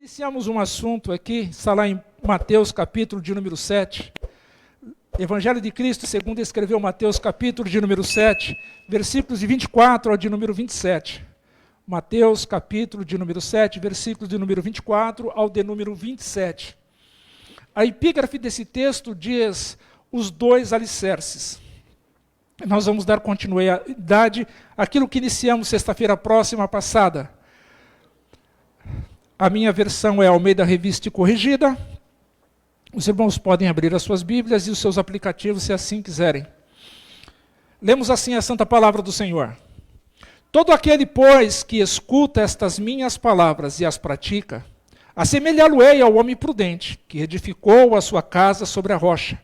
Iniciamos um assunto aqui, está lá em Mateus, capítulo de número 7. Evangelho de Cristo, segundo escreveu Mateus, capítulo de número 7, versículos de 24 ao de número 27. Mateus, capítulo de número 7, versículos de número 24 ao de número 27. A epígrafe desse texto diz os dois alicerces. Nós vamos dar continuidade àquilo que iniciamos sexta-feira próxima passada. A minha versão é Almeida Revista e Corrigida. Os irmãos podem abrir as suas Bíblias e os seus aplicativos, se assim quiserem. Lemos assim a santa palavra do Senhor. Todo aquele, pois, que escuta estas minhas palavras e as pratica, assemelhá-lo-ei ao homem prudente, que edificou a sua casa sobre a rocha.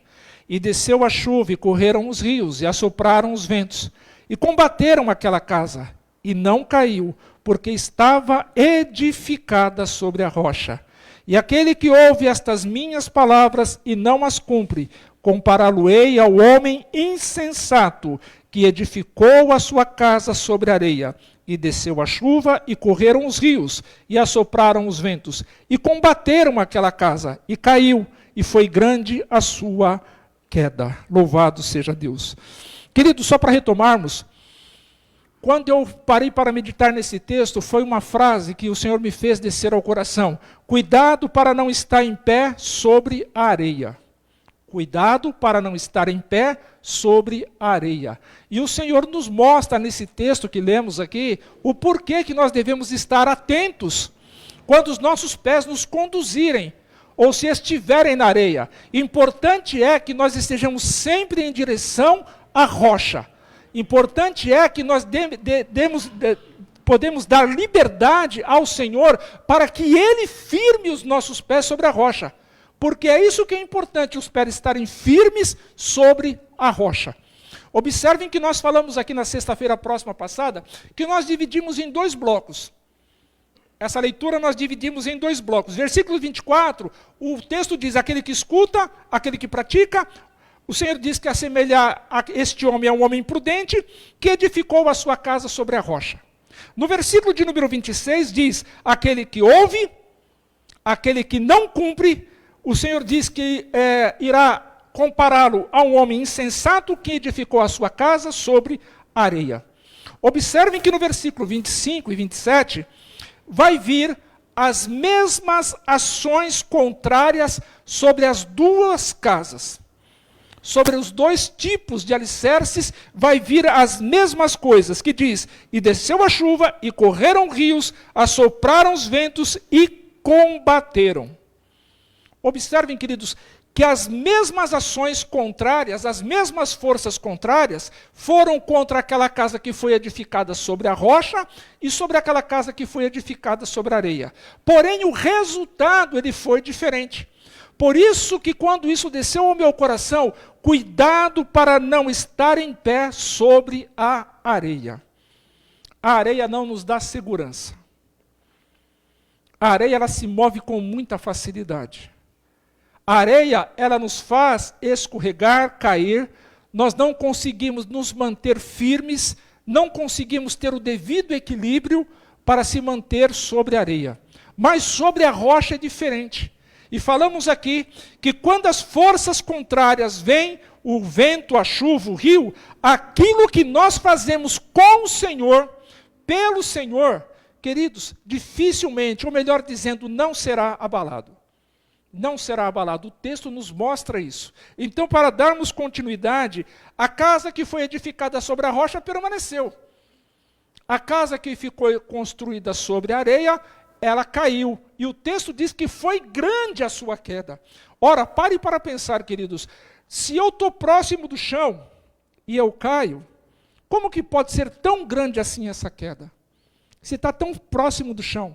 E desceu a chuva, e correram os rios, e assopraram os ventos, e combateram aquela casa, e não caiu, porque estava edificada sobre a rocha. E aquele que ouve estas minhas palavras e não as cumpre, compará-lo-ei ao homem insensato, que edificou a sua casa sobre a areia. E desceu a chuva, e correram os rios, e assopraram os ventos, e combateram aquela casa, e caiu, e foi grande a sua queda. Louvado seja Deus. Queridos, só para retomarmos, quando eu parei para meditar nesse texto, foi uma frase que o Senhor me fez descer ao coração. Cuidado para não estar em pé sobre a areia. Cuidado para não estar em pé sobre a areia. E o Senhor nos mostra nesse texto que lemos aqui, o porquê que nós devemos estar atentos quando os nossos pés nos conduzirem, ou se estiverem na areia. Importante é que nós estejamos sempre em direção à rocha. Importante é que nós podemos dar liberdade ao Senhor para que Ele firme os nossos pés sobre a rocha. Porque é isso que é importante, os pés estarem firmes sobre a rocha. Observem que nós falamos aqui na sexta-feira próxima passada, que nós dividimos em dois blocos. Essa leitura nós dividimos em dois blocos. Versículo 24, o texto diz, aquele que escuta, aquele que pratica. O Senhor diz que assemelhar este homem a um homem prudente, que edificou a sua casa sobre a rocha. No versículo de número 26 diz, aquele que ouve, aquele que não cumpre, o Senhor diz que irá compará-lo a um homem insensato que edificou a sua casa sobre a areia. Observem que no versículo 25 e 27, vai vir as mesmas ações contrárias sobre as duas casas. Sobre os dois tipos de alicerces, vai vir as mesmas coisas, que diz, e desceu a chuva, e correram rios, assopraram os ventos, e combateram. Observem, queridos, que as mesmas ações contrárias, as mesmas forças contrárias, foram contra aquela casa que foi edificada sobre a rocha, e sobre aquela casa que foi edificada sobre a areia. Porém, o resultado ele foi diferente. Por isso que quando isso desceu ao meu coração, cuidado para não estar em pé sobre a areia. A areia não nos dá segurança. A areia ela se move com muita facilidade. A areia ela nos faz escorregar, cair. Nós não conseguimos nos manter firmes, não conseguimos ter o devido equilíbrio para se manter sobre a areia. Mas sobre a rocha é diferente. E falamos aqui que quando as forças contrárias vêm, o vento, a chuva, o rio, aquilo que nós fazemos com o Senhor, pelo Senhor, queridos, dificilmente, ou melhor dizendo, não será abalado. Não será abalado. O texto nos mostra isso. Então, para darmos continuidade, a casa que foi edificada sobre a rocha permaneceu. A casa que ficou construída sobre a areia, ela caiu. E o texto diz que foi grande a sua queda. Ora, pare para pensar, queridos. Se eu estou próximo do chão e eu caio, como que pode ser tão grande assim essa queda? Se está tão próximo do chão.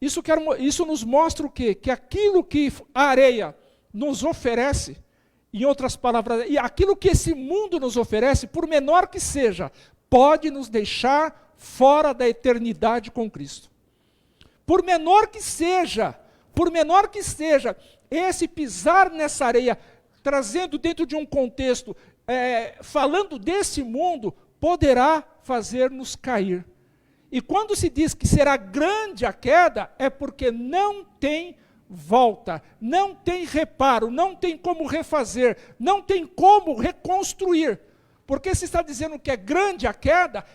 Isso nos mostra o quê? Que aquilo que a areia nos oferece, em outras palavras, e aquilo que esse mundo nos oferece, por menor que seja, pode nos deixar fora da eternidade com Cristo. Por menor que seja, esse pisar nessa areia, trazendo dentro de um contexto, falando desse mundo, poderá fazer-nos cair. E quando se diz que será grande a queda, é porque não tem volta, não tem reparo, não tem como refazer, não tem como reconstruir. Porque se está dizendo que é grande a queda,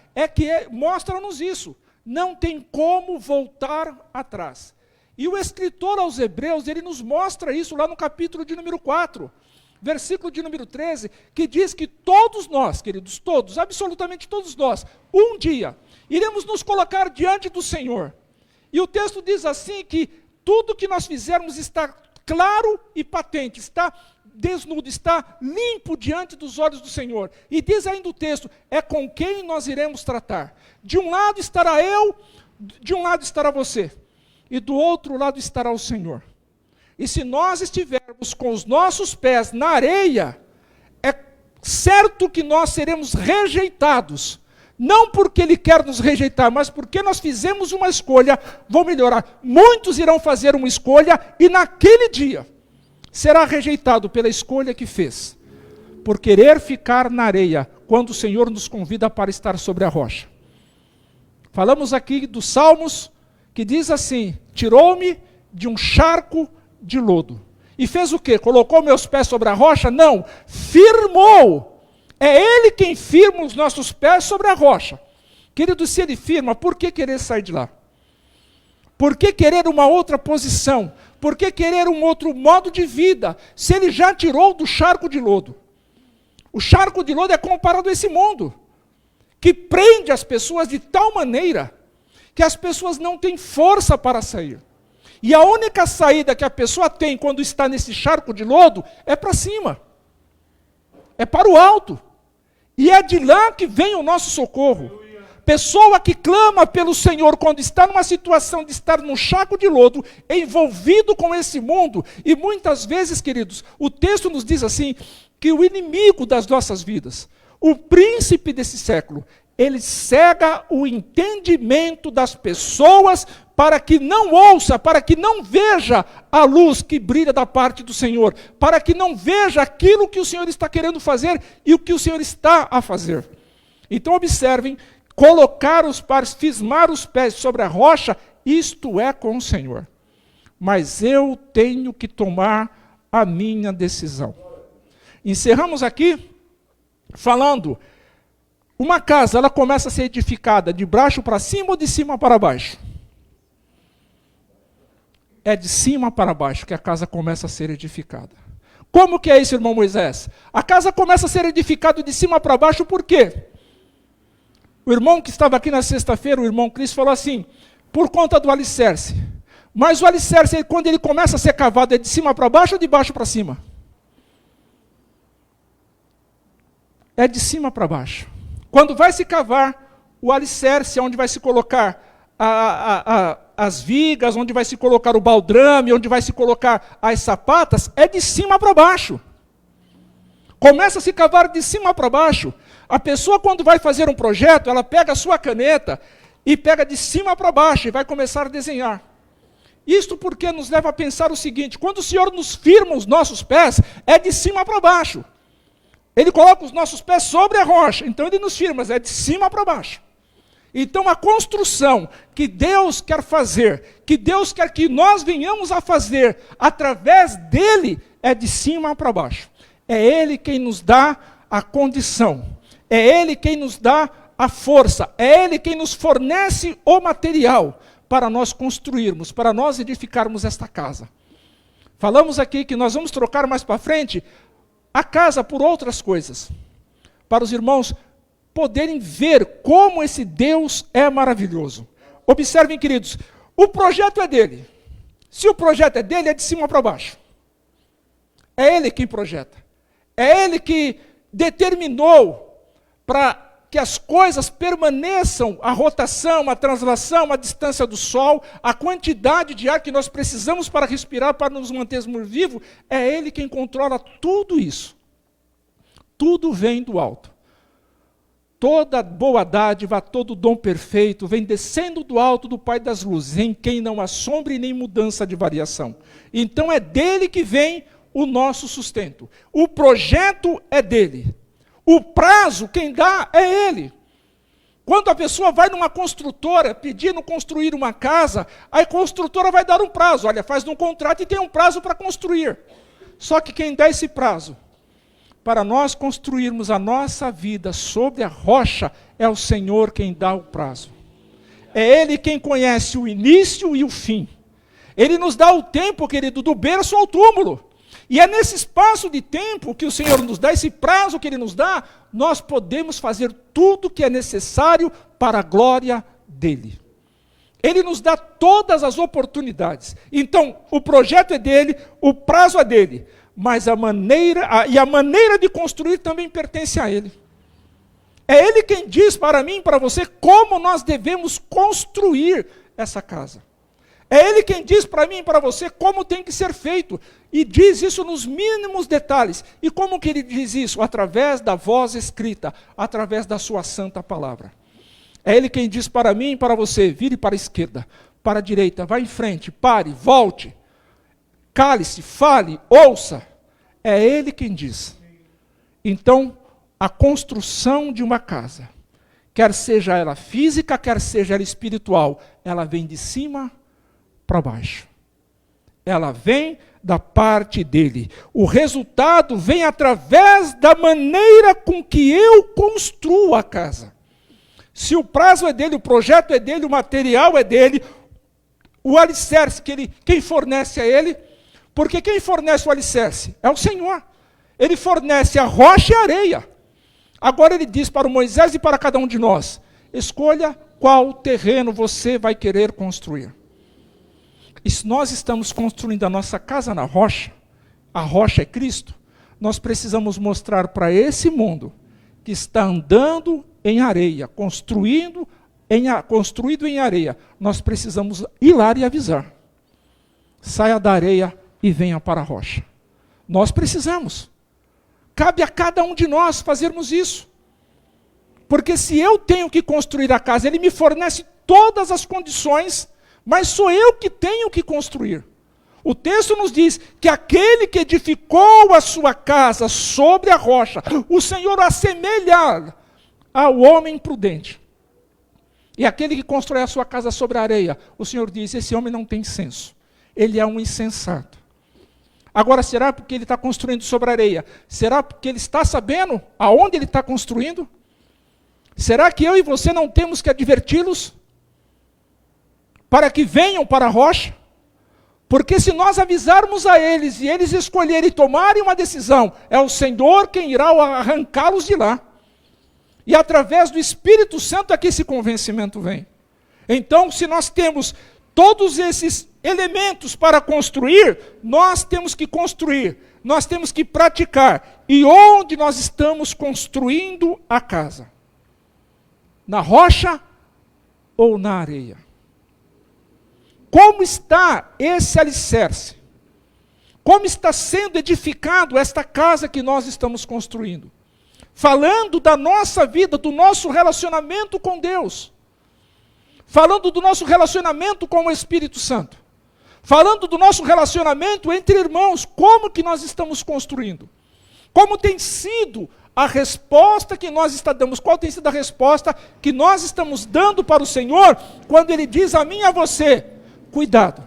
mostra-nos isso. Não tem como voltar atrás. E o escritor aos Hebreus, ele nos mostra isso lá no capítulo de número 4, versículo de número 13, que diz que todos nós, queridos, todos, absolutamente todos nós, um dia, iremos nos colocar diante do Senhor. E o texto diz assim que tudo que nós fizermos está claro e patente, está desnudo, está limpo diante dos olhos do Senhor. E diz ainda o texto, é com quem nós iremos tratar. De um lado estará eu, de um lado estará você, e do outro lado estará o Senhor. E se nós estivermos com os nossos pés na areia, é certo que nós seremos rejeitados. Não porque Ele quer nos rejeitar, mas porque nós fizemos uma escolha, vou melhorar. Muitos irão fazer uma escolha e naquele dia será rejeitado pela escolha que fez, por querer ficar na areia, quando o Senhor nos convida para estar sobre a rocha. Falamos aqui dos Salmos, que diz assim, tirou-me de um charco de lodo. E fez o quê? Colocou meus pés sobre a rocha? Não, firmou. É Ele quem firma os nossos pés sobre a rocha. Querido, se Ele firma, por que querer sair de lá? Por que querer uma outra posição? Por que querer um outro modo de vida? Se Ele já tirou do charco de lodo. O charco de lodo é comparado a esse mundo, que prende as pessoas de tal maneira que as pessoas não têm força para sair. E a única saída que a pessoa tem quando está nesse charco de lodo é para cima. É para o alto. E é de lá que vem o nosso socorro. Pessoa que clama pelo Senhor quando está numa situação de estar num charco de lodo, envolvido com esse mundo, e muitas vezes, queridos, o texto nos diz assim, que o inimigo das nossas vidas, o príncipe desse século, ele cega o entendimento das pessoas para que não ouça, para que não veja a luz que brilha da parte do Senhor, para que não veja aquilo que o Senhor está querendo fazer e o que o Senhor está a fazer. Então observem, colocar os pés, fismar os pés sobre a rocha, isto é com o Senhor. Mas eu tenho que tomar a minha decisão. Encerramos aqui falando, uma casa, ela começa a ser edificada de baixo para cima ou de cima para baixo? É de cima para baixo que a casa começa a ser edificada. Como que é isso, irmão Moisés? A casa começa a ser edificada de cima para baixo por quê? O irmão que estava aqui na sexta-feira, o irmão Cris, falou assim, por conta do alicerce. Mas o alicerce, quando ele começa a ser cavado, é de cima para baixo ou de baixo para cima? É de cima para baixo. Quando vai se cavar o alicerce, onde vai se colocar as vigas, onde vai se colocar o baldrame, onde vai se colocar as sapatas, é de cima para baixo. Começa a se cavar de cima para baixo. A pessoa, quando vai fazer um projeto, ela pega a sua caneta e pega de cima para baixo e vai começar a desenhar. Isto porque nos leva a pensar o seguinte, quando o Senhor nos firma os nossos pés, é de cima para baixo. Ele coloca os nossos pés sobre a rocha, então Ele nos firma, mas é de cima para baixo. Então a construção que Deus quer fazer, que Deus quer que nós venhamos a fazer, através dEle, é de cima para baixo. É Ele quem nos dá a condição, é Ele quem nos dá a força, é Ele quem nos fornece o material para nós construirmos, para nós edificarmos esta casa. Falamos aqui que nós vamos trocar mais para frente a casa por outras coisas, para os irmãos poderem ver como esse Deus é maravilhoso. Observem, queridos, o projeto é dele. Se o projeto é dele, é de cima para baixo. É Ele quem projeta. É Ele que determinou para que as coisas permaneçam, a rotação, a translação, a distância do Sol, a quantidade de ar que nós precisamos para respirar, para nos mantermos vivos, é Ele quem controla tudo isso. Tudo vem do alto. Toda boa dádiva, todo dom perfeito, vem descendo do alto do Pai das luzes, em quem não há sombra e nem mudança de variação. Então é dele que vem o nosso sustento. O projeto é dele. O prazo, quem dá, é Ele. Quando a pessoa vai numa construtora pedindo construir uma casa, a construtora vai dar um prazo. Olha, faz um contrato e tem um prazo para construir. Só que quem dá esse prazo para nós construirmos a nossa vida sobre a rocha é o Senhor quem dá o prazo. É Ele quem conhece o início e o fim. Ele nos dá o tempo, querido, do berço ao túmulo. E é nesse espaço de tempo que o Senhor nos dá, esse prazo que Ele nos dá, nós podemos fazer tudo que é necessário para a glória dEle. Ele nos dá todas as oportunidades. Então, o projeto é dEle, o prazo é dEle, mas a maneira de construir também pertence a Ele. É Ele quem diz para mim e para você como nós devemos construir essa casa. É Ele quem diz para mim e para você como tem que ser feito. E diz isso nos mínimos detalhes. E como que Ele diz isso? Através da voz escrita, através da sua santa palavra. É Ele quem diz para mim e para você, vire para a esquerda, para a direita, vá em frente, pare, volte, cale-se, fale, ouça. É Ele quem diz. Então, a construção de uma casa, quer seja ela física, quer seja ela espiritual, ela vem de cima para baixo. Ela vem da parte dele. O resultado vem através da maneira com que eu construo a casa. Se o prazo é dele, o projeto é dele, o material é dele, o alicerce, quem fornece é ele, porque quem fornece o alicerce é o Senhor. Ele fornece a rocha e a areia. Agora ele diz para o Moisés e para cada um de nós, escolha qual terreno você vai querer construir. E se nós estamos construindo a nossa casa na rocha, a rocha é Cristo, nós precisamos mostrar para esse mundo que está andando em areia, construído em areia, nós precisamos ir lá e avisar. Saia da areia e venha para a rocha. Nós precisamos. Cabe a cada um de nós fazermos isso. Porque se eu tenho que construir a casa, Ele me fornece todas as condições, mas sou eu que tenho que construir. O texto nos diz que aquele que edificou a sua casa sobre a rocha, o Senhor assemelha ao homem prudente. E aquele que constrói a sua casa sobre a areia, o Senhor diz, esse homem não tem senso. Ele é um insensato. Agora, será porque ele está construindo sobre a areia? Será porque ele está sabendo aonde ele está construindo? Será que eu e você não temos que adverti-los? Para que venham para a rocha? Porque se nós avisarmos a eles e eles escolherem tomarem uma decisão, é o Senhor quem irá arrancá-los de lá. E através do Espírito Santo é que esse convencimento vem. Então, se nós temos todos esses elementos para construir, nós temos que construir, nós temos que praticar. E onde nós estamos construindo a casa? Na rocha ou na areia? Como está esse alicerce? Como está sendo edificado esta casa que nós estamos construindo? Falando da nossa vida, do nosso relacionamento com Deus. Falando do nosso relacionamento com o Espírito Santo. Falando do nosso relacionamento entre irmãos. Como que nós estamos construindo? Como tem sido a resposta que nós damos? Qual tem sido a resposta que nós estamos dando para o Senhor quando Ele diz a mim e a você, cuidado.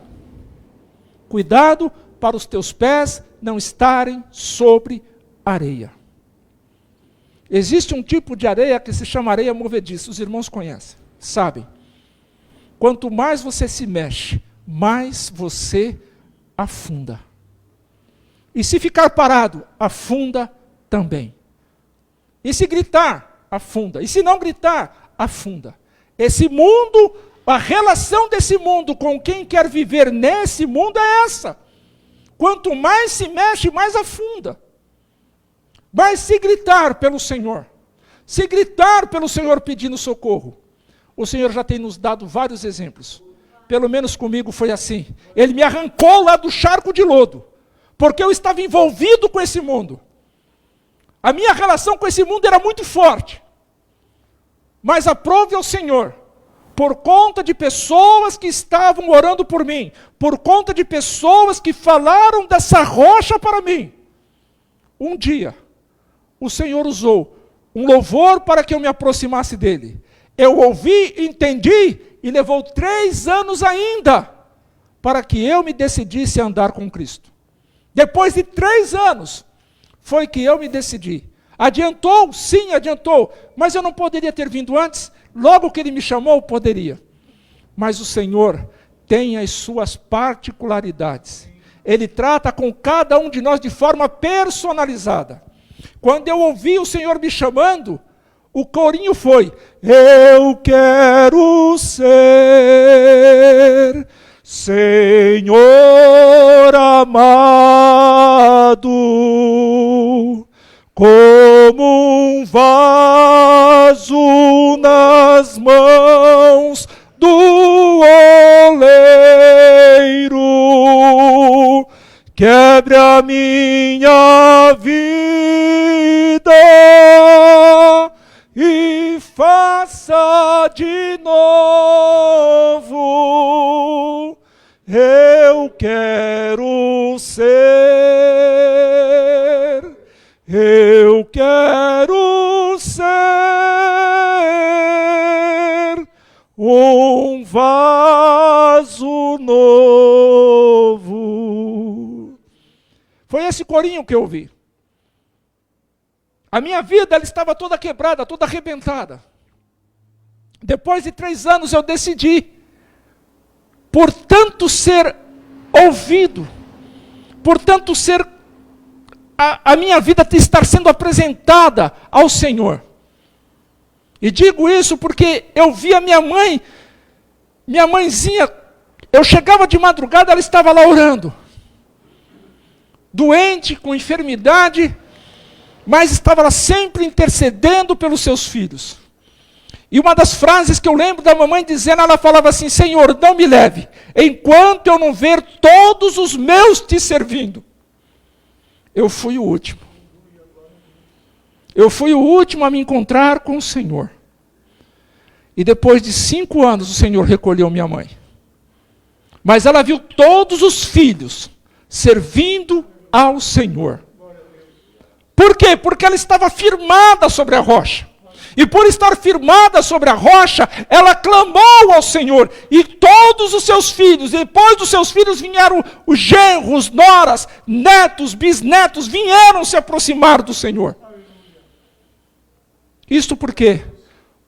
Cuidado para os teus pés não estarem sobre areia. Existe um tipo de areia que se chama areia movediça. Os irmãos conhecem, sabem. Quanto mais você se mexe, mais você afunda. E se ficar parado, afunda também. E se gritar, afunda. E se não gritar, afunda. Esse mundo, a relação desse mundo com quem quer viver nesse mundo é essa. Quanto mais se mexe, mais afunda. Mas se gritar pelo Senhor, se gritar pelo Senhor pedindo socorro, o Senhor já tem nos dado vários exemplos. Pelo menos comigo foi assim. Ele me arrancou lá do charco de lodo, porque eu estava envolvido com esse mundo. A minha relação com esse mundo era muito forte. Mas aprove ao Senhor, por conta de pessoas que estavam orando por mim, por conta de pessoas que falaram dessa rocha para mim. Um dia, o Senhor usou um louvor para que eu me aproximasse dele. Eu ouvi, entendi, e levou 3 anos ainda para que eu me decidisse a andar com Cristo. Depois de 3 anos, foi que eu me decidi. Adiantou? Sim, adiantou. Mas eu não poderia ter vindo antes? Logo que ele me chamou, poderia. Mas o Senhor tem as suas particularidades. Ele trata com cada um de nós de forma personalizada. Quando eu ouvi o Senhor me chamando, o corinho foi: eu quero ser Senhor amado, como um vaso nas mãos do oleiro, quebre a minha vida e faça de novo. Eu quero ser, eu quero ser um vaso novo. Foi esse corinho que eu ouvi. A minha vida ela estava toda quebrada, toda arrebentada. Depois de 3 anos eu decidi, portanto ser ouvido, portanto ser a minha vida estar sendo apresentada ao Senhor. E digo isso porque eu vi a minha mãezinha, eu chegava de madrugada, ela estava lá orando. Doente, com enfermidade, mas estava lá sempre intercedendo pelos seus filhos. E uma das frases que eu lembro da mamãe dizendo, ela falava assim: Senhor, não me leve, enquanto eu não ver todos os meus te servindo. Eu fui o último. Eu fui o último a me encontrar com o Senhor. E depois de 5 anos, o Senhor recolheu minha mãe. Mas ela viu todos os filhos servindo ao Senhor. Por quê? Porque ela estava firmada sobre a rocha. E por estar firmada sobre a rocha, ela clamou ao Senhor. E todos os seus filhos, depois dos seus filhos vieram os genros, noras, netos, bisnetos, vieram se aproximar do Senhor. Isto porque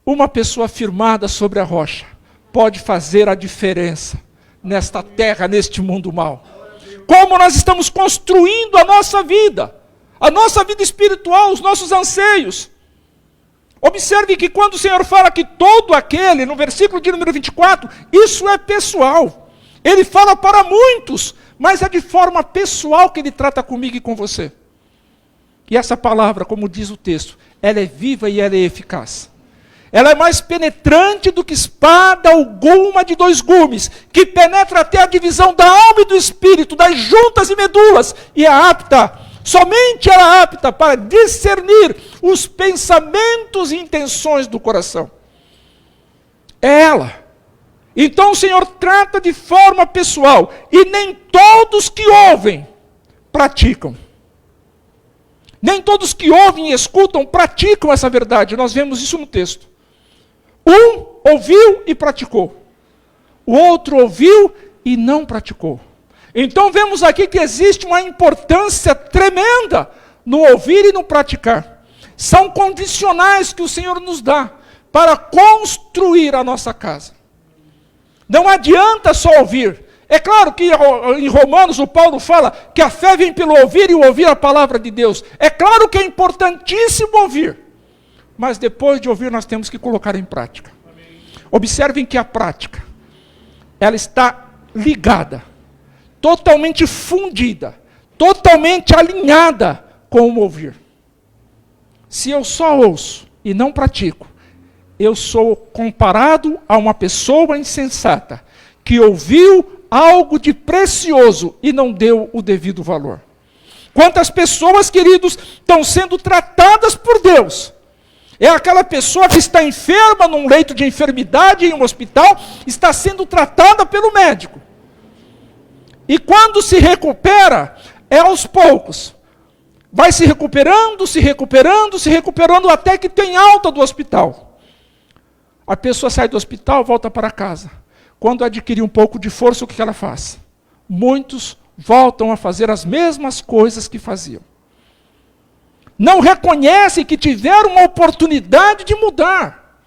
uma pessoa firmada sobre a rocha pode fazer a diferença nesta terra, neste mundo mau. Como nós estamos construindo a nossa vida espiritual, os nossos anseios. Observe que quando o Senhor fala que todo aquele, no versículo de número 24, isso é pessoal. Ele fala para muitos, mas é de forma pessoal que ele trata comigo e com você. E essa palavra, como diz o texto, ela é viva e ela é eficaz. Ela é mais penetrante do que espada alguma de 2 gumes, que penetra até a divisão da alma e do espírito, das juntas e medulas, e é apta, somente ela é apta para discernir os pensamentos e intenções do coração. É ela. Então o Senhor trata de forma pessoal, e nem todos que ouvem praticam. Nem todos que ouvem e escutam praticam essa verdade. Nós vemos isso no texto. Um ouviu e praticou. O outro ouviu e não praticou. Então vemos aqui que existe uma importância tremenda no ouvir e no praticar. São condicionais que o Senhor nos dá para construir a nossa casa. Não adianta só ouvir. É claro que em Romanos o Paulo fala que a fé vem pelo ouvir e o ouvir a palavra de Deus. É claro que é importantíssimo ouvir. Mas depois de ouvir nós temos que colocar em prática. Amém. Observem que a prática, ela está ligada, totalmente fundida, totalmente alinhada com o ouvir. Se eu só ouço e não pratico, eu sou comparado a uma pessoa insensata que ouviu algo de precioso e não deu o devido valor. Quantas pessoas, queridos, estão sendo tratadas por Deus? É aquela pessoa que está enferma num leito de enfermidade em um hospital, está sendo tratada pelo médico. E quando se recupera, é aos poucos. Vai se recuperando, até que tem alta do hospital. A pessoa sai do hospital, volta para casa. Quando adquirir um pouco de força, o que ela faz? Muitos voltam a fazer as mesmas coisas que faziam. Não reconhecem que tiveram uma oportunidade de mudar.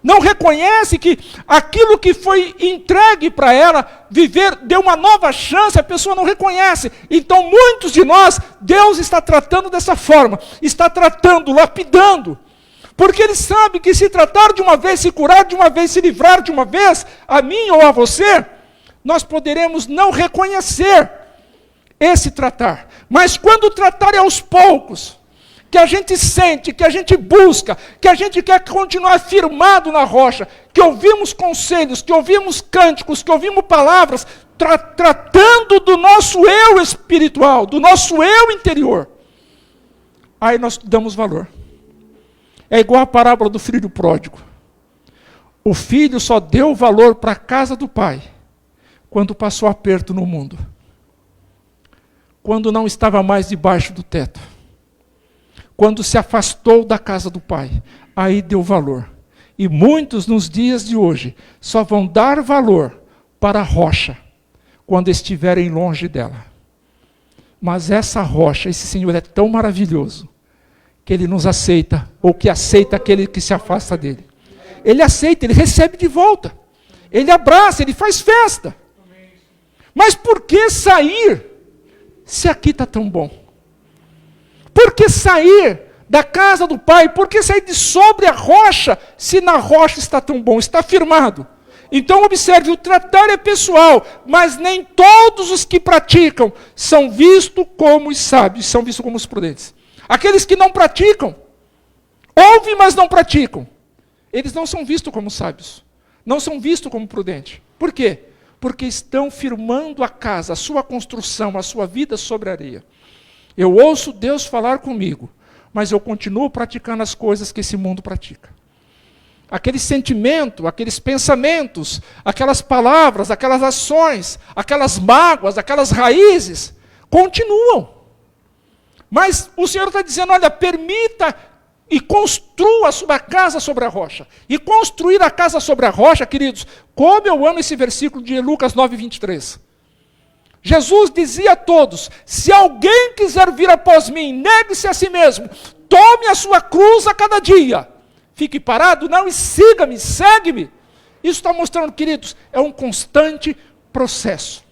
Não reconhece que aquilo que foi entregue para ela viver, deu uma nova chance, a pessoa não reconhece. Então, muitos de nós, Deus está tratando dessa forma, está tratando, lapidando. Porque Ele sabe que se tratar de uma vez, se curar de uma vez, se livrar de uma vez, a mim ou a você, nós poderemos não reconhecer esse tratar. Mas quando tratar é aos poucos, que a gente sente, que a gente busca, que a gente quer continuar firmado na rocha, que ouvimos conselhos, que ouvimos cânticos, que ouvimos palavras, tratando do nosso eu espiritual, do nosso eu interior, aí nós damos valor. É igual a parábola do filho pródigo. O filho só deu valor para a casa do pai quando passou aperto no mundo, quando não estava mais debaixo do teto. Quando se afastou da casa do pai, aí deu valor. E muitos nos dias de hoje só vão dar valor para a rocha quando estiverem longe dela. Mas essa rocha, esse Senhor é tão maravilhoso que Ele nos aceita, ou que aceita aquele que se afasta dele. Ele aceita, Ele recebe de volta. Ele abraça, Ele faz festa. Mas por que sair se aqui está tão bom? Por que sair da casa do Pai? Por que sair de sobre a rocha, se na rocha está tão bom, está firmado? Então observe, o tratar é pessoal, mas nem todos os que praticam são vistos como os sábios, são vistos como os prudentes. Aqueles que não praticam, ouvem, mas não praticam, eles não são vistos como sábios, não são vistos como prudentes. Por quê? Porque estão firmando a casa, a sua construção, a sua vida sobre a areia. Eu ouço Deus falar comigo, mas eu continuo praticando as coisas que esse mundo pratica. Aquele sentimento, aqueles pensamentos, aquelas palavras, aquelas ações, aquelas mágoas, aquelas raízes, continuam. Mas o Senhor está dizendo, olha, permita e construa a sua casa sobre a rocha. E construir a casa sobre a rocha, queridos, como eu amo esse versículo de Lucas 9, 23. Jesus dizia a todos, se alguém quiser vir após mim, negue-se a si mesmo, tome a sua cruz a cada dia. Fique parado, não, e siga-me, segue-me. Isso está mostrando, queridos, é um constante processo.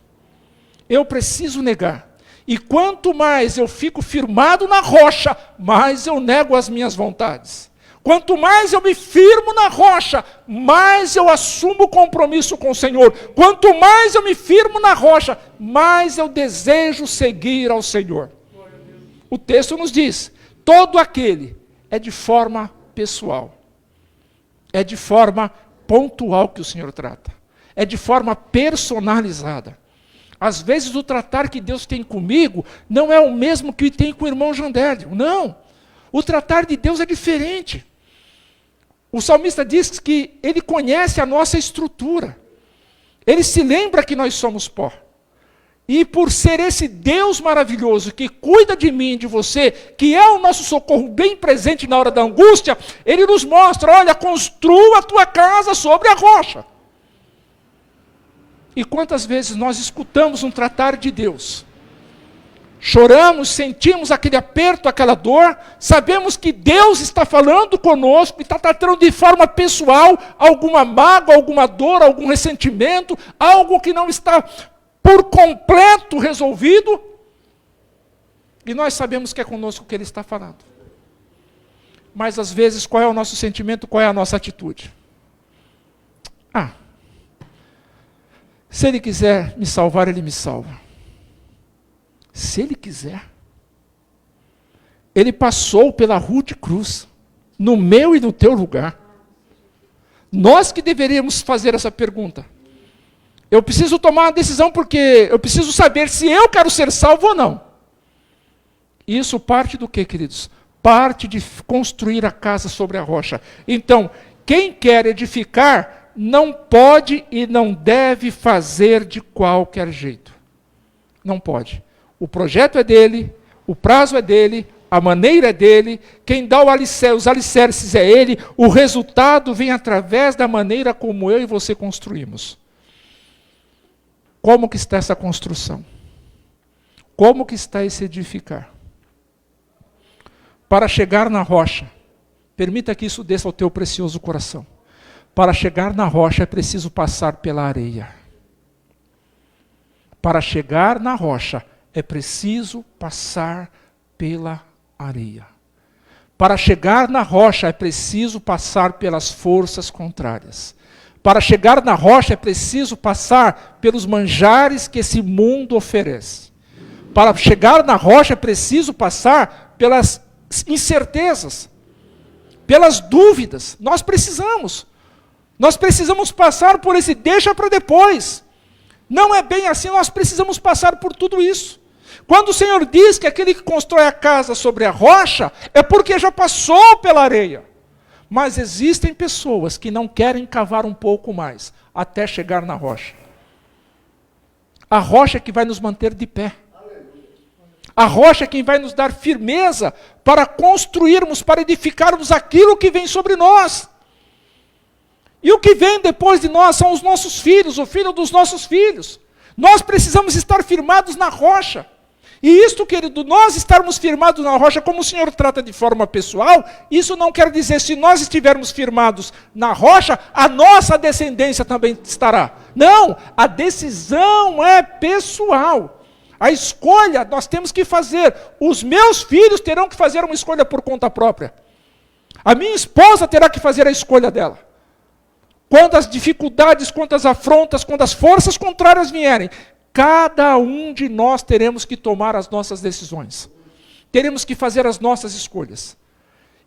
Eu preciso negar. E quanto mais eu fico firmado na rocha, mais eu nego as minhas vontades. Quanto mais eu me firmo na rocha, mais eu assumo compromisso com o Senhor. Quanto mais eu me firmo na rocha, mais eu desejo seguir ao Senhor. O texto nos diz, todo aquele é de forma pessoal. É de forma pontual que o Senhor trata. É de forma personalizada. Às vezes o tratar que Deus tem comigo não é o mesmo que tem com o irmão Jandélio. Não. O tratar de Deus é diferente. O salmista diz que ele conhece a nossa estrutura. Ele se lembra que nós somos pó. E por ser esse Deus maravilhoso que cuida de mim e de você, que é o nosso socorro bem presente na hora da angústia, Ele nos mostra, olha, construa a tua casa sobre a rocha. E quantas vezes nós escutamos um tratar de Deus, choramos, sentimos aquele aperto, aquela dor, sabemos que Deus está falando conosco, e está tratando de forma pessoal alguma mágoa, alguma dor, algum ressentimento, algo que não está por completo resolvido, e nós sabemos que é conosco que Ele está falando. Mas às vezes qual é o nosso sentimento, qual é a nossa atitude? Se Ele quiser me salvar, Ele me salva. Se Ele quiser. Ele passou pela rua de cruz, no meu e no teu lugar. Nós que deveríamos fazer essa pergunta. Eu preciso tomar uma decisão porque eu preciso saber se eu quero ser salvo ou não. Isso parte do quê, queridos? Parte de construir a casa sobre a rocha. Então, quem quer edificar não pode e não deve fazer de qualquer jeito. Não pode. O projeto é dele, o prazo é dele, a maneira é dele, quem dá os alicerces é ele, o resultado vem através da maneira como eu e você construímos. Como que está essa construção? Como que está esse edificar? Para chegar na rocha, permita que isso desça ao teu precioso coração. Para chegar na rocha é preciso passar pela areia. Para chegar na rocha é preciso passar pela areia. Para chegar na rocha é preciso passar pelas forças contrárias. Para chegar na rocha é preciso passar pelos manjares que esse mundo oferece. Para chegar na rocha é preciso passar pelas incertezas, pelas dúvidas. Nós precisamos passar por esse deixa para depois. Não é bem assim, nós precisamos passar por tudo isso. Quando o Senhor diz que aquele que constrói a casa sobre a rocha, é porque já passou pela areia. Mas existem pessoas que não querem cavar um pouco mais, até chegar na rocha. A rocha é que vai nos manter de pé. A rocha é quem vai nos dar firmeza para construirmos, para edificarmos aquilo que vem sobre nós. E o que vem depois de nós são os nossos filhos, o filho dos nossos filhos. Nós precisamos estar firmados na rocha. E isto, querido, nós estarmos firmados na rocha, como o Senhor trata de forma pessoal, isso não quer dizer, se nós estivermos firmados na rocha, a nossa descendência também estará. Não, a decisão é pessoal. A escolha nós temos que fazer. Os meus filhos terão que fazer uma escolha por conta própria. A minha esposa terá que fazer a escolha dela. Quando as dificuldades, quando as afrontas, quando as forças contrárias vierem, cada um de nós teremos que tomar as nossas decisões. Teremos que fazer as nossas escolhas.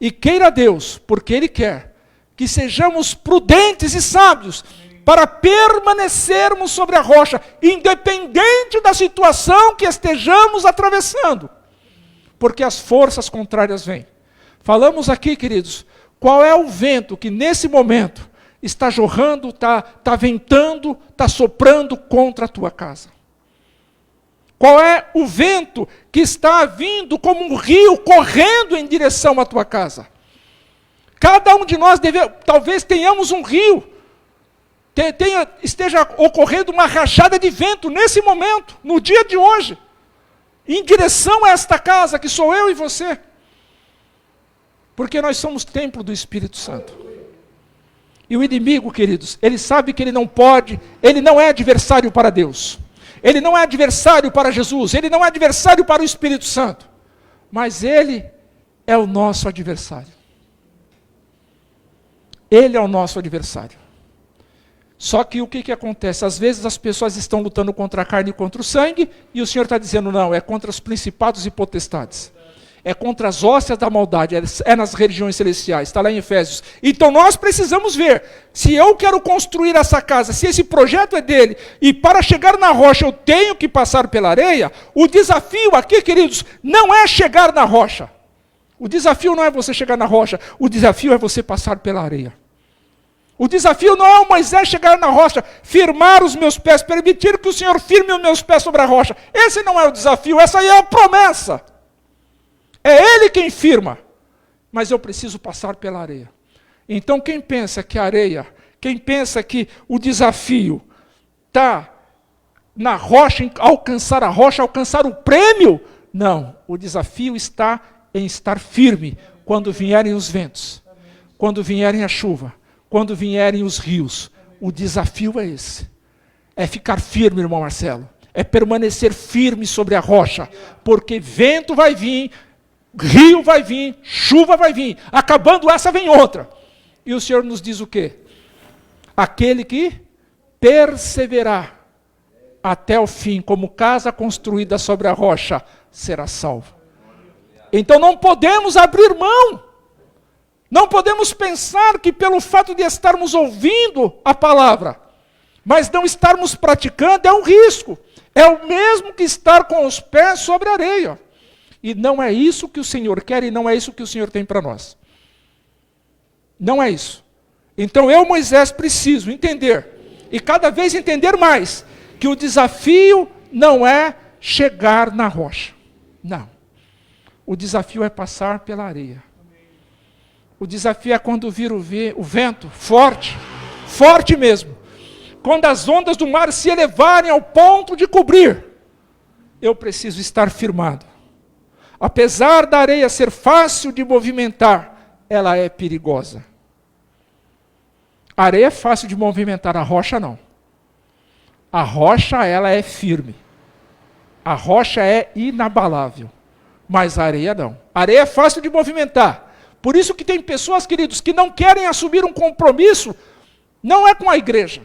E queira Deus, porque Ele quer, que sejamos prudentes e sábios para permanecermos sobre a rocha, independente da situação que estejamos atravessando. Porque as forças contrárias vêm. Falamos aqui, queridos, qual é o vento que nesse momento está jorrando, está ventando, está soprando contra a tua casa. Qual é o vento que está vindo como um rio correndo em direção à tua casa? Cada um de nós talvez tenhamos um rio, esteja ocorrendo uma rachada de vento nesse momento, no dia de hoje, em direção a esta casa que sou eu e você. Porque nós somos templo do Espírito Santo. E o inimigo, queridos, ele sabe que ele não pode, ele não é adversário para Deus. Ele não é adversário para Jesus, ele não é adversário para o Espírito Santo. Mas ele é o nosso adversário. Ele é o nosso adversário. Só que o que acontece? Às vezes as pessoas estão lutando contra a carne e contra o sangue, e o Senhor está dizendo, não, é contra os principados e potestades. É contra as hóstias da maldade, é nas regiões celestiais, está lá em Efésios. Então nós precisamos ver, se eu quero construir essa casa, se esse projeto é dele, e para chegar na rocha eu tenho que passar pela areia, o desafio aqui, queridos, não é chegar na rocha. O desafio não é você chegar na rocha, o desafio é você passar pela areia. O desafio não é o Moisés chegar na rocha, firmar os meus pés, permitir que o Senhor firme os meus pés sobre a rocha. Esse não é o desafio, essa aí é a promessa. É Ele quem firma, mas eu preciso passar pela areia. Então quem pensa que a areia, quem pensa que o desafio está na rocha, em alcançar a rocha, alcançar o prêmio, não, o desafio está em estar firme quando vierem os ventos, quando vierem a chuva, quando vierem os rios. O desafio é esse, é ficar firme, irmão Marcelo, é permanecer firme sobre a rocha, porque vento vai vir, rio vai vir, chuva vai vir, acabando essa vem outra. E o Senhor nos diz o quê? Aquele que perseverar até o fim, como casa construída sobre a rocha, será salvo. Então não podemos abrir mão, não podemos pensar que pelo fato de estarmos ouvindo a palavra, mas não estarmos praticando, é um risco. É o mesmo que estar com os pés sobre a areia. E não é isso que o Senhor quer e não é isso que o Senhor tem para nós. Não é isso. Então eu, Moisés, preciso entender, e cada vez entender mais, que o desafio não é chegar na rocha. Não. O desafio é passar pela areia. O desafio é quando vir o vento forte, forte mesmo. Quando as ondas do mar se elevarem ao ponto de cobrir, eu preciso estar firmado. Apesar da areia ser fácil de movimentar, ela é perigosa. A areia é fácil de movimentar, a rocha não. A rocha, ela é firme. A rocha é inabalável. Mas a areia não. A areia é fácil de movimentar. Por isso que tem pessoas, queridos, que não querem assumir um compromisso, não é com a igreja.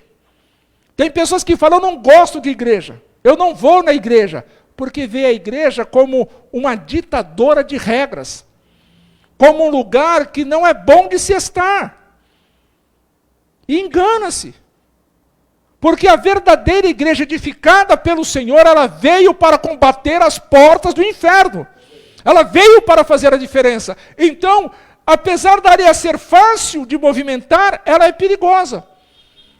Tem pessoas que falam, eu não gosto de igreja, eu não vou na igreja, porque vê a igreja como uma ditadora de regras, como um lugar que não é bom de se estar. E engana-se. Porque a verdadeira igreja edificada pelo Senhor, ela veio para combater as portas do inferno. Ela veio para fazer a diferença. Então, apesar da areia ser fácil de movimentar, ela é perigosa.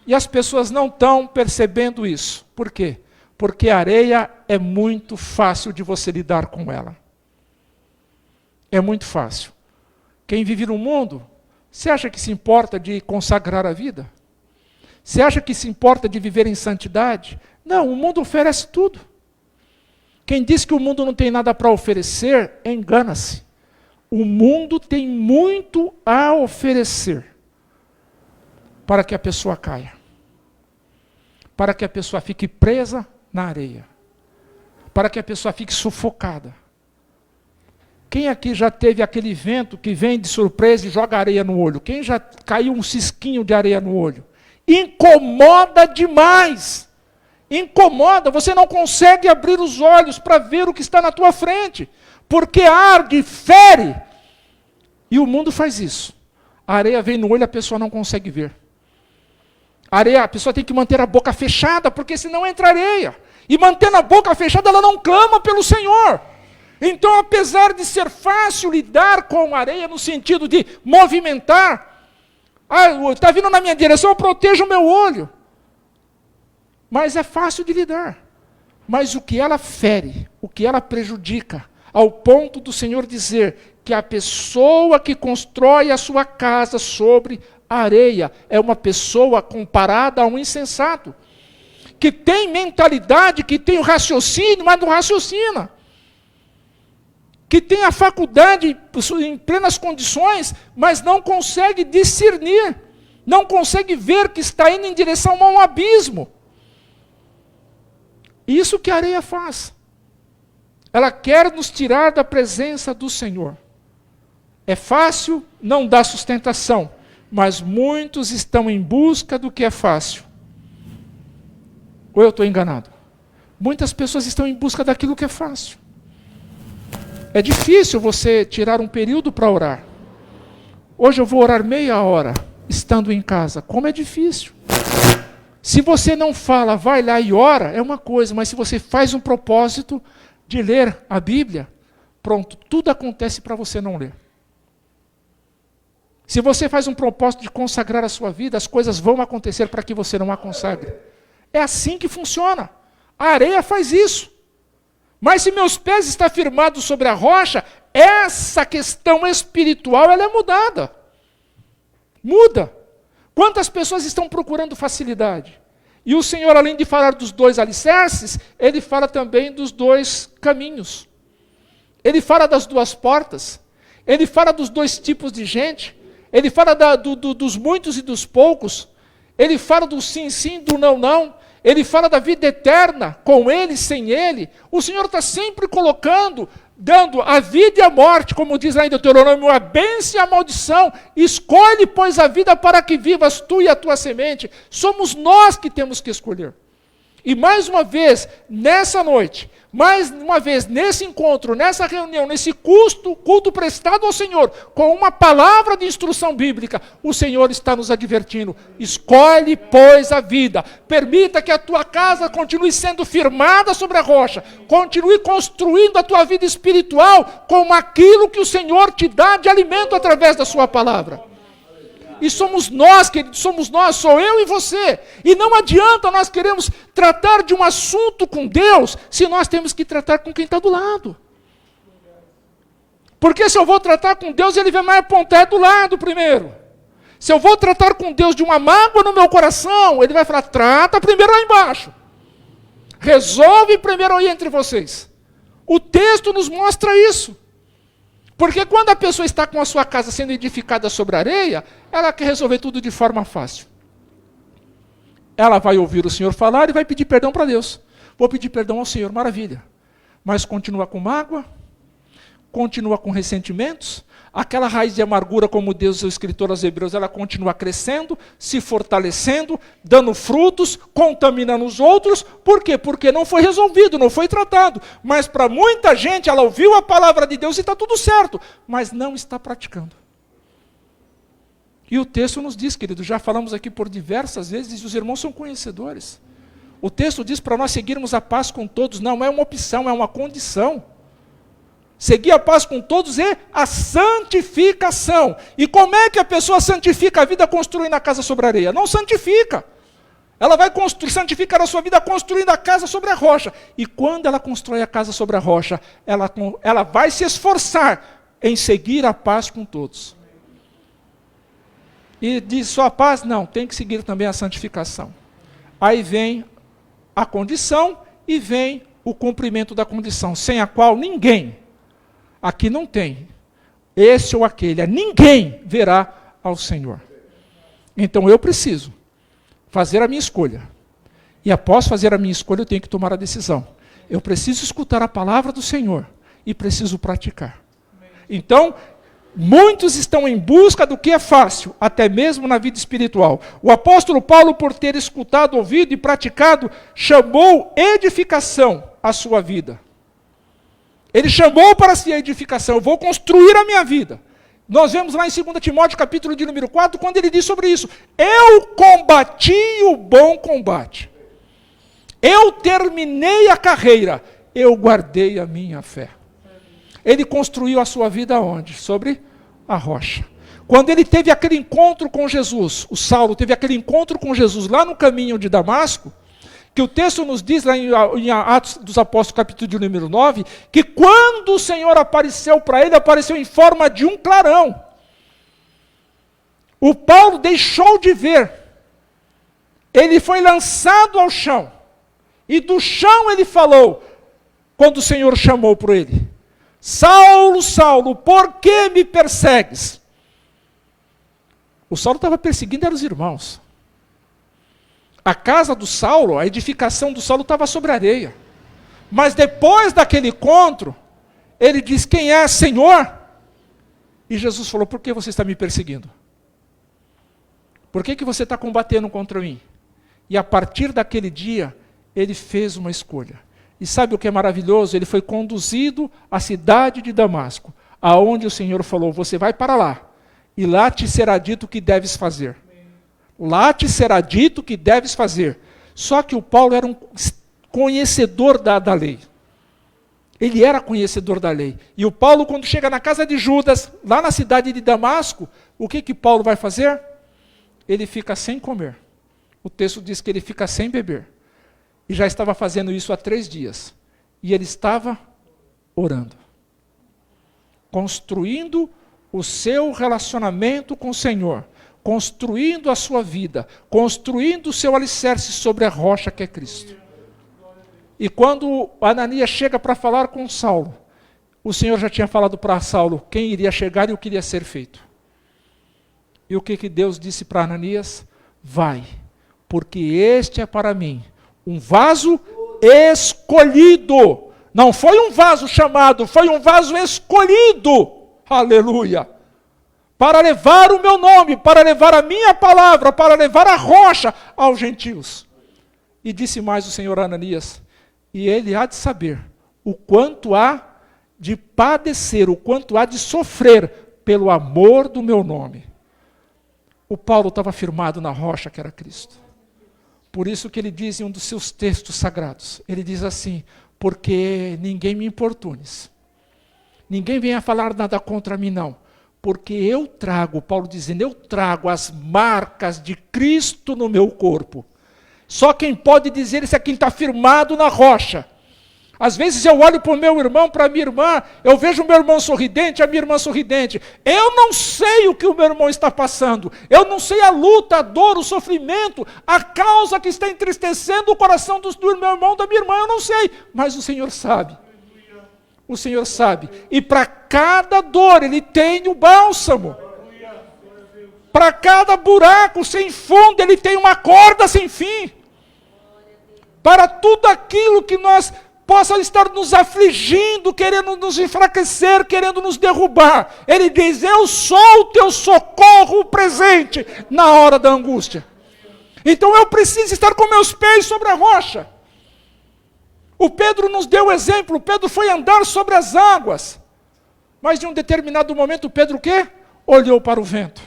E as pessoas não estão percebendo isso. Por quê? Porque a areia é muito fácil de você lidar com ela. É muito fácil. Quem vive no mundo, você acha que se importa de consagrar a vida? Você acha que se importa de viver em santidade? Não, o mundo oferece tudo. Quem diz que o mundo não tem nada para oferecer, engana-se. O mundo tem muito a oferecer para que a pessoa caia. Para que a pessoa fique presa na areia. Para que a pessoa fique sufocada. Quem aqui já teve aquele vento que vem de surpresa e joga areia no olho? Quem já caiu um cisquinho de areia no olho? Incomoda demais. Incomoda, você não consegue abrir os olhos para ver o que está na tua frente, porque arde, fere. E o mundo faz isso. A areia vem no olho, a pessoa não consegue ver. A pessoa tem que manter a boca fechada, porque senão entra areia. E mantendo a boca fechada, ela não clama pelo Senhor. Então, apesar de ser fácil lidar com a areia, no sentido de movimentar, está vindo na minha direção, eu protejo o meu olho. Mas é fácil de lidar. Mas o que ela fere, o que ela prejudica, ao ponto do Senhor dizer que a pessoa que constrói a sua casa sobre a areia é uma pessoa comparada a um insensato, que tem mentalidade, que tem o raciocínio, mas não raciocina, que tem a faculdade em plenas condições, mas não consegue discernir, não consegue ver que está indo em direção a um abismo. Isso que a areia faz. Ela quer nos tirar da presença do Senhor. É fácil, não dá sustentação, mas muitos estão em busca do que é fácil. Ou eu estou enganado? Muitas pessoas estão em busca daquilo que é fácil. É difícil você tirar um período para orar. Hoje eu vou orar meia hora, estando em casa. Como é difícil. Se você não fala, vai lá e ora, é uma coisa, mas se você faz um propósito de ler a Bíblia, pronto, tudo acontece para você não ler. Se você faz um propósito de consagrar a sua vida, as coisas vão acontecer para que você não a consagre. É assim que funciona. A areia faz isso. Mas se meus pés estão firmados sobre a rocha, essa questão espiritual ela é mudada. Muda. Quantas pessoas estão procurando facilidade? E o Senhor, além de falar dos dois alicerces, Ele fala também dos dois caminhos. Ele fala das duas portas. Ele fala dos dois tipos de gente. Ele fala dos muitos e dos poucos. Ele fala do sim, sim, do não, não. Ele fala da vida eterna, com Ele, sem Ele. O Senhor está sempre colocando, dando a vida e a morte, como diz lá em Deuteronômio, a bênção e a maldição. Escolhe, pois, a vida para que vivas tu e a tua semente. Somos nós que temos que escolher. E mais uma vez, nessa noite, mais uma vez, nesse encontro, nessa reunião, nesse culto prestado ao Senhor, com uma palavra de instrução bíblica, o Senhor está nos advertindo. Escolhe, pois, a vida. Permita que a tua casa continue sendo firmada sobre a rocha. Continue construindo a tua vida espiritual com aquilo que o Senhor te dá de alimento através da sua palavra. E somos nós, queridos, somos nós, sou eu e você. E não adianta nós queremos tratar de um assunto com Deus, se nós temos que tratar com quem está do lado. Porque se eu vou tratar com Deus, ele vai me apontar do lado primeiro. Se eu vou tratar com Deus de uma mágoa no meu coração, ele vai falar, trata primeiro lá embaixo. Resolve primeiro aí entre vocês. O texto nos mostra isso. Porque quando a pessoa está com a sua casa sendo edificada sobre areia, ela quer resolver tudo de forma fácil. Ela vai ouvir o Senhor falar e vai pedir perdão para Deus. Vou pedir perdão ao Senhor, maravilha. Mas continua com mágoa, continua com ressentimentos, aquela raiz de amargura, como Deus, o escritor aos Hebreus, ela continua crescendo, se fortalecendo, dando frutos, contaminando os outros. Por quê? Porque não foi resolvido, não foi tratado. Mas para muita gente, ela ouviu a palavra de Deus e está tudo certo, mas não está praticando. E o texto nos diz, querido, já falamos aqui por diversas vezes, e os irmãos são conhecedores. O texto diz para nós seguirmos a paz com todos, não é uma opção, é uma condição. Seguir a paz com todos é a santificação. E como é que a pessoa santifica a vida construindo a casa sobre a areia? Não santifica. Ela vai santificar a sua vida construindo a casa sobre a rocha. E quando ela constrói a casa sobre a rocha, ela vai se esforçar em seguir a paz com todos. E diz só a paz? Não, tem que seguir também a santificação. Aí vem a condição e vem o cumprimento da condição, sem a qual ninguém, aqui não tem, esse ou aquele, ninguém verá ao Senhor. Então eu preciso fazer a minha escolha. E após fazer a minha escolha, eu tenho que tomar a decisão. Eu preciso escutar a palavra do Senhor e preciso praticar. Então, muitos estão em busca do que é fácil, até mesmo na vida espiritual. O apóstolo Paulo, por ter escutado, ouvido e praticado, chamou edificação à sua vida. Ele chamou para si a edificação. Eu vou construir a minha vida. Nós vemos lá em 2 Timóteo, capítulo de número 4, quando ele diz sobre isso. Eu combati o bom combate. Eu terminei a carreira. Eu guardei a minha fé. Ele construiu a sua vida onde? Sobre a rocha. Quando ele teve aquele encontro com Jesus, o Saulo teve aquele encontro com Jesus lá no caminho de Damasco, que o texto nos diz lá em Atos dos Apóstolos, capítulo de número 9, que quando o Senhor apareceu para ele, apareceu em forma de um clarão. O Paulo deixou de ver. Ele foi lançado ao chão. E do chão ele falou, quando o Senhor chamou por ele. Saulo, Saulo, por que me persegues? O Saulo estava perseguindo os irmãos. A casa do Saulo, a edificação do Saulo estava sobre areia. Mas depois daquele encontro, ele diz, quem é, Senhor? E Jesus falou, por que você está me perseguindo? Por que você está combatendo contra mim? E a partir daquele dia, ele fez uma escolha. E sabe o que é maravilhoso? Ele foi conduzido à cidade de Damasco, aonde o Senhor falou, você vai para lá, e lá te será dito o que deves fazer. Lá te será dito o que deves fazer. Só que o Paulo era um conhecedor da lei. Ele era conhecedor da lei. E o Paulo, quando chega na casa de Judas, lá na cidade de Damasco, o que Paulo vai fazer? Ele fica sem comer. O texto diz que ele fica sem beber. E já estava fazendo isso há 3 dias. E ele estava orando. Construindo o seu relacionamento com o Senhor. Construindo a sua vida. Construindo o seu alicerce sobre a rocha que é Cristo. E quando Ananias chega para falar com Saulo, o Senhor já tinha falado para Saulo quem iria chegar e o que iria ser feito. E o que Deus disse para Ananias? Vai, porque este é para mim um vaso escolhido. Não foi um vaso chamado, foi um vaso escolhido. Aleluia. Para levar o meu nome, para levar a minha palavra, para levar a rocha aos gentios. E disse mais o Senhor a Ananias, e ele há de saber o quanto há de padecer, o quanto há de sofrer pelo amor do meu nome. O Paulo estava firmado na rocha que era Cristo. Por isso que ele diz em um dos seus textos sagrados, ele diz assim, porque ninguém me importunes, ninguém venha falar nada contra mim não, porque eu trago, Paulo dizendo, eu trago as marcas de Cristo no meu corpo. Só quem pode dizer isso é quem está firmado na rocha. Às vezes eu olho para o meu irmão, para a minha irmã, eu vejo o meu irmão sorridente, a minha irmã sorridente. Eu não sei o que o meu irmão está passando. Eu não sei a luta, a dor, o sofrimento, a causa que está entristecendo o coração do meu irmão, da minha irmã. Eu não sei, mas o Senhor sabe. O Senhor sabe. E para cada dor Ele tem o bálsamo. Para cada buraco sem fundo Ele tem uma corda sem fim. Para tudo aquilo que nós possa estar nos afligindo, querendo nos enfraquecer, querendo nos derrubar. Ele diz, eu sou o teu socorro presente na hora da angústia. Então eu preciso estar com meus pés sobre a rocha. O Pedro nos deu o exemplo, Pedro foi andar sobre as águas. Mas em um determinado momento, Pedro o quê? Olhou para o vento.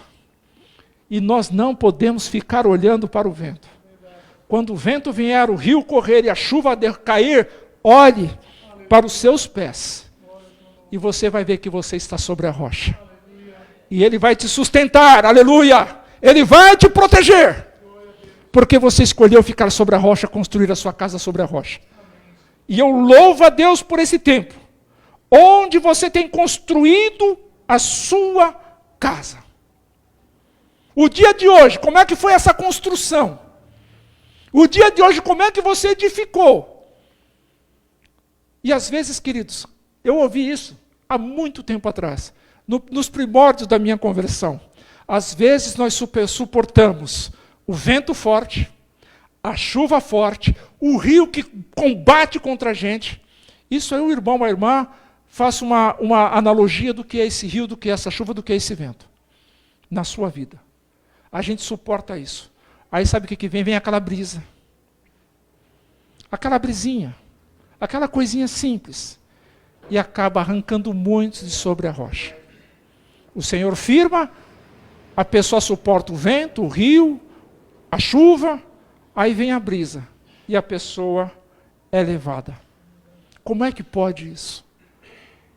E nós não podemos ficar olhando para o vento. Quando o vento vier, o rio correr e a chuva cair, olhe para os seus pés e você vai ver que você está sobre a rocha. E Ele vai te sustentar, aleluia! Ele vai te proteger. Porque você escolheu ficar sobre a rocha, construir a sua casa sobre a rocha. E eu louvo a Deus por esse tempo, onde você tem construído a sua casa. O dia de hoje, como é que foi essa construção? O dia de hoje, como é que você edificou? E às vezes, queridos, eu ouvi isso há muito tempo atrás, nos primórdios da minha conversão. Às vezes nós suportamos o vento forte, a chuva forte, o rio que combate contra a gente. Isso aí o irmão, a irmã, faça uma analogia do que é esse rio, do que é essa chuva, do que é esse vento. Na sua vida. A gente suporta isso. Aí sabe o que vem? Vem aquela brisa. Aquela brisinha. Aquela coisinha simples. E acaba arrancando muitos de sobre a rocha. O Senhor firma, a pessoa suporta o vento, o rio, a chuva, aí vem a brisa. E a pessoa é levada. Como é que pode isso?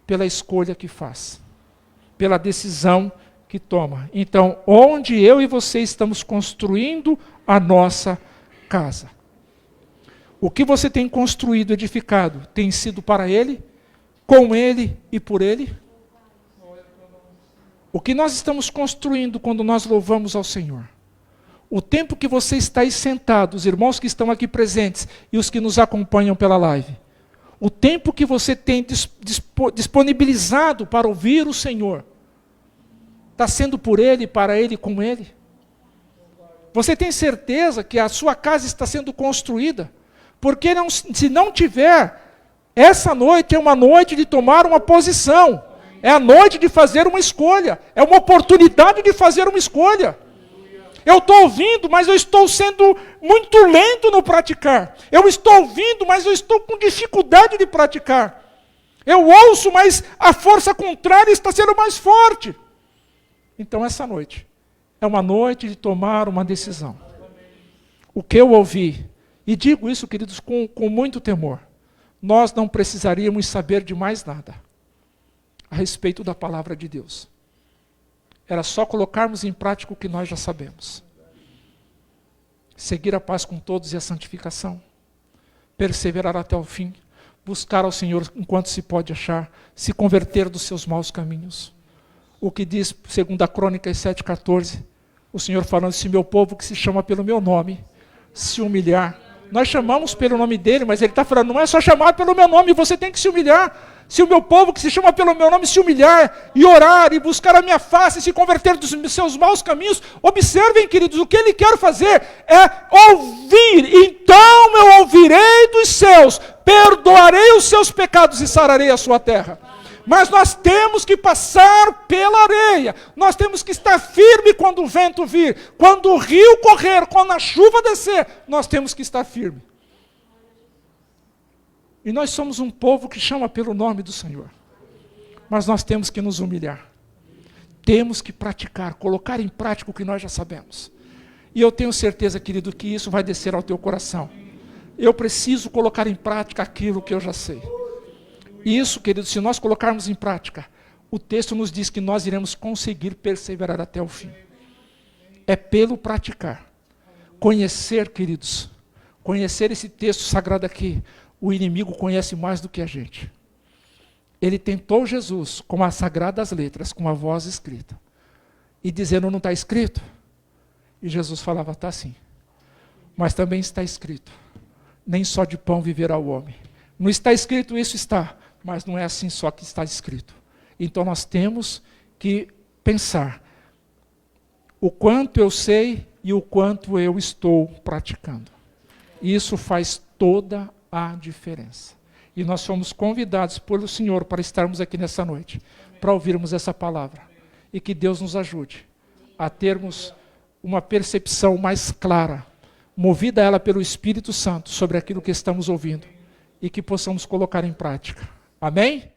Pela escolha que faz. Pela decisão que toma. Então, onde eu e você estamos construindo a nossa casa? O que você tem construído, edificado, tem sido para Ele, com Ele e por Ele? O que nós estamos construindo quando nós louvamos ao Senhor? O tempo que você está aí sentado, os irmãos que estão aqui presentes e os que nos acompanham pela live, o tempo que você tem disponibilizado para ouvir o Senhor, está sendo por Ele, para Ele, com Ele? Você tem certeza que a sua casa está sendo construída? Porque se não tiver, essa noite é uma noite de tomar uma posição. É a noite de fazer uma escolha. É uma oportunidade de fazer uma escolha. Eu estou ouvindo, mas eu estou sendo muito lento no praticar. Eu estou ouvindo, mas eu estou com dificuldade de praticar. Eu ouço, mas a força contrária está sendo mais forte. Então essa noite é uma noite de tomar uma decisão. O que eu ouvi, e digo isso, queridos, com muito temor, nós não precisaríamos saber de mais nada a respeito da palavra de Deus. Era só colocarmos em prática o que nós já sabemos. Seguir a paz com todos e a santificação. Perseverar até o fim. Buscar ao Senhor enquanto se pode achar. Se converter dos seus maus caminhos. O que diz, segundo a Crônicas 7,14, o Senhor falando, se meu povo que se chama pelo meu nome, se humilhar. Nós chamamos pelo nome dele, mas ele está falando, não é só chamar pelo meu nome, você tem que se humilhar. Se o meu povo que se chama pelo meu nome se humilhar, e orar, e buscar a minha face, e se converter dos seus maus caminhos, observem, queridos, o que ele quer fazer é ouvir. Então eu ouvirei dos céus, perdoarei os seus pecados e sararei a sua terra. Mas nós temos que passar pela areia, nós temos que estar firme quando o vento vir, quando o rio correr, quando a chuva descer, nós temos que estar firme. E nós somos um povo que chama pelo nome do Senhor. Mas nós temos que nos humilhar. Temos que praticar, colocar em prática o que nós já sabemos. E eu tenho certeza, querido, que isso vai descer ao teu coração. Eu preciso colocar em prática aquilo que eu já sei. E isso, querido, se nós colocarmos em prática, o texto nos diz que nós iremos conseguir perseverar até o fim. É pelo praticar. Conhecer, queridos, conhecer esse texto sagrado aqui, o inimigo conhece mais do que a gente. Ele tentou Jesus com as sagradas letras, com a voz escrita, e dizendo, não está escrito? E Jesus falava, está sim. Mas também está escrito, nem só de pão viverá o homem. Não está escrito, isso está, mas não é assim só que está escrito. Então nós temos que pensar o quanto eu sei e o quanto eu estou praticando. Isso faz toda a diferença. E nós fomos convidados pelo Senhor para estarmos aqui nessa noite, para ouvirmos essa palavra. E que Deus nos ajude a termos uma percepção mais clara, movida ela pelo Espírito Santo, sobre aquilo que estamos ouvindo, e que possamos colocar em prática. Amém?